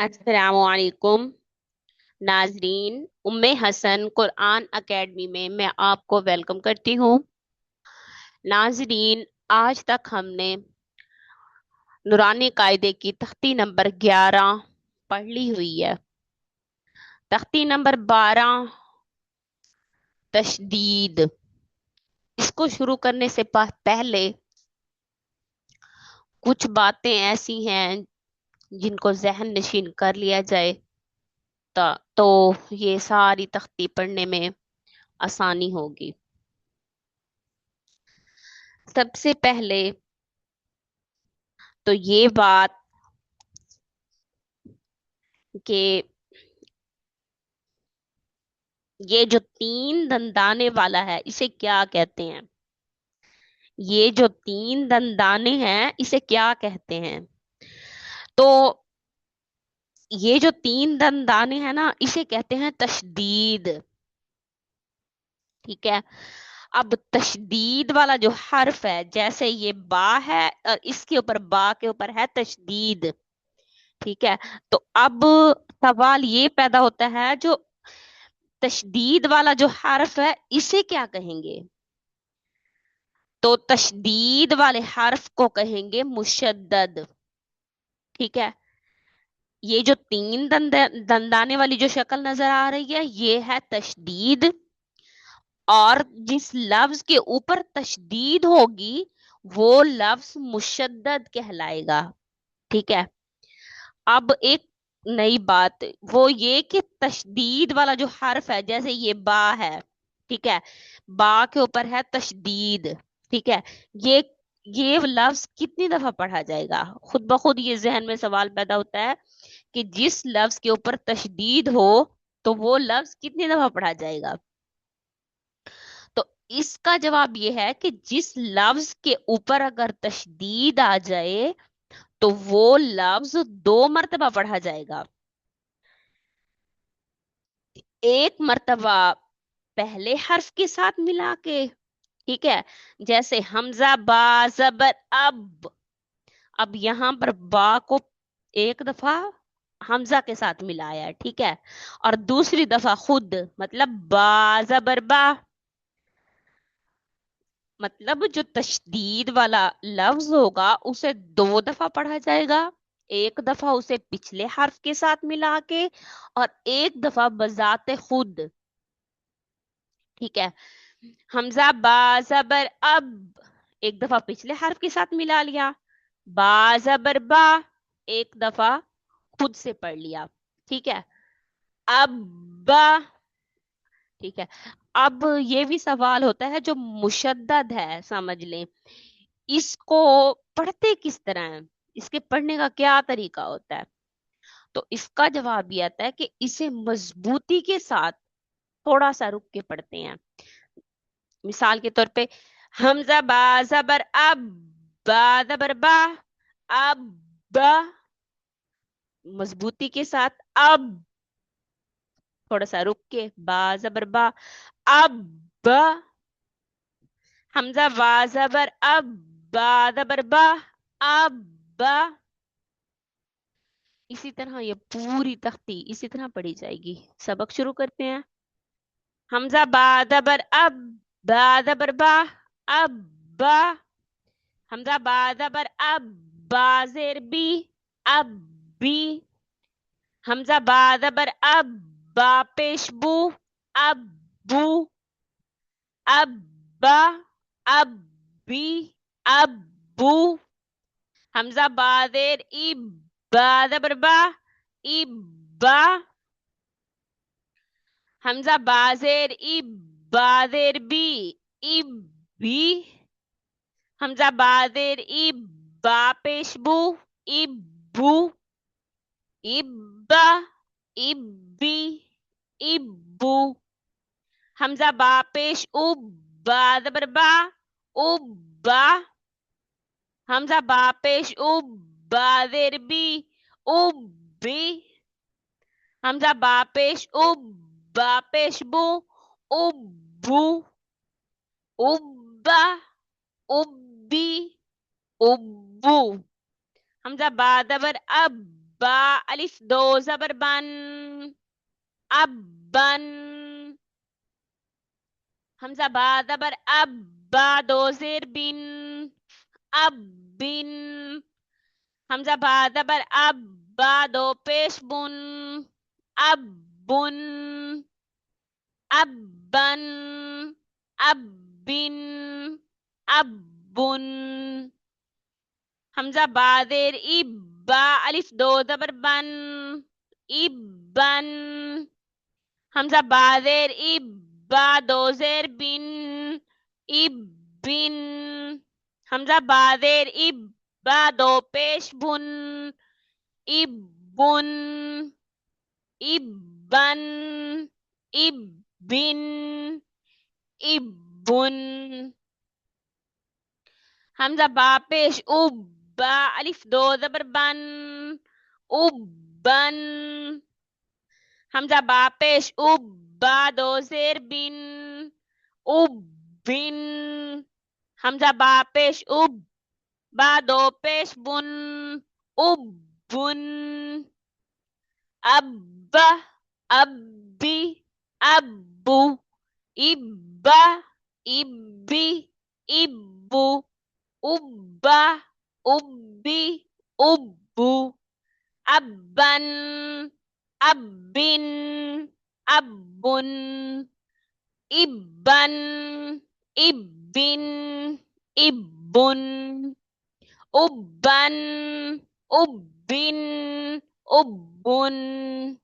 السلام علیکم ناظرین، ہسن قرآن اکیڈمی میں آپ کو ویلکم کرتی ہوں۔ ناظرین، آج تک ہم نے نورانی قاعدے کی تختی نمبر 11 پڑھ لی ہوئی ہے۔ تختی نمبر 12 تشدید، اس کو شروع کرنے سے پہلے کچھ باتیں ایسی ہیں جن کو ذہن نشین کر لیا جائے تو یہ ساری تختی پڑھنے میں آسانی ہوگی۔ سب سے پہلے تو یہ بات کہ یہ جو 3 دندانے والا ہے اسے کیا کہتے ہیں؟ یہ جو 3 دندانے ہیں اسے کیا کہتے ہیں؟ تو یہ جو 3 دندانے ہیں نا اسے کہتے ہیں تشدید۔ ٹھیک ہے، اب تشدید والا جو حرف ہے، جیسے یہ با ہے اور اس کے اوپر با کے اوپر ہے تشدید۔ ٹھیک ہے، تو اب سوال یہ پیدا ہوتا ہے، جو تشدید والا جو حرف ہے اسے کیا کہیں گے؟ تو تشدید والے حرف کو کہیں گے مشدد۔ ٹھیک ہے، یہ جو 3 دندانے والی جو شکل نظر آ رہی ہے یہ ہے تشدید، اور جس لفظ کے اوپر تشدید ہوگی وہ لفظ مشدد کہلائے گا۔ ٹھیک ہے، اب ایک نئی بات وہ یہ کہ تشدید والا جو حرف ہے، جیسے یہ با ہے، ٹھیک ہے، با کے اوپر ہے تشدید، ٹھیک ہے، یہ یہ لفظ کتنی دفعہ پڑھا جائے گا؟ خود بخود یہ ذہن میں سوال پیدا ہوتا ہے کہ جس لفظ کے اوپر تشدید ہو تو وہ لفظ کتنی دفعہ پڑھا جائے گا؟ تو اس کا جواب یہ ہے کہ جس لفظ کے اوپر اگر تشدید آ جائے تو وہ لفظ 2 مرتبہ پڑھا جائے گا۔ ایک مرتبہ پہلے حرف کے ساتھ ملا کے، ٹھیک ہے، جیسے حمزہ با زبر اب یہاں پر با کو ایک دفعہ حمزہ کے ساتھ ملایا ہے، ٹھیک ہے، اور دوسری دفعہ خود، مطلب با زبر با، مطلب جو تشدید والا لفظ ہوگا اسے 2 دفعہ پڑھا جائے گا، ایک دفعہ اسے پچھلے حرف کے ساتھ ملا کے اور ایک دفعہ بذات خود۔ ٹھیک ہے، حمزہ با زبر اب ایک دفعہ پچھلے حرف کے ساتھ ملا لیا، با زبر با ایک دفعہ خود سے پڑھ لیا، ٹھیک ہے، اب با، ٹھیک ہے، اب یہ بھی سوال ہوتا ہے جو مشدد ہے، سمجھ لیں اس کو پڑھتے کس طرح ہیں، اس کے پڑھنے کا کیا طریقہ ہوتا ہے؟ تو اس کا جواب یہ آتا ہے کہ اسے مضبوطی کے ساتھ تھوڑا سا رک کے پڑھتے ہیں۔ مثال کے طور پہ حمزہ با زبر اب با زبر با اب با، مضبوطی کے ساتھ اب، تھوڑا سا رک کے با زبر با اب با، حمزہ با زبر اب با زبر با اب با۔ اسی طرح یہ پوری تختی اسی طرح پڑھی جائے گی۔ سبق شروع کرتے ہیں۔ حمزہ با زبر اب با زبر با اب با، حمزہ با زبر اب با زیر بی اب بی، حمزہ با زبر اب با پیش بو اب بو، اب با اب بی اب بو، حمزہ با زیر ای با زبر با ای با، حمزہ با زیر ای با زیر بی ای بی، حمزہ با زیر ای با پیش بو ای بو، ای با ای بی ای بو، حمزہ با پیش او با زبر با او با، حمزہ با پیش او با زیر بی او بی، حمزہ با پیش او با پیش بو او بو، او با او بی او بو، حمزہ با زبر اب با الف دو زبر بن ابن حمزہ با زبر اب با دو زیر بن اب بن حمزہ با زبر اب با دو پیش بن اب بن اب بن اب بن اب بن حمزہ با زیر اب با الف دو زبر بن اب بن حمزہ با زیر اب با دو زیر بن اب بن حمزہ با زیر اب با دو پیش بن اب بن اب بن اب بن اب بن حمزہ با پیش اب با الف دو زبر بن اب بن حمزہ با پیش اب با دو زیر بن اب بن حمزہ با پیش اب با دو پیش بن اب بن اب ابی ابو ابا ابی ابو ابا ابی ابو ابن ابن ابن ابن ابن ابن ابن ابن ابن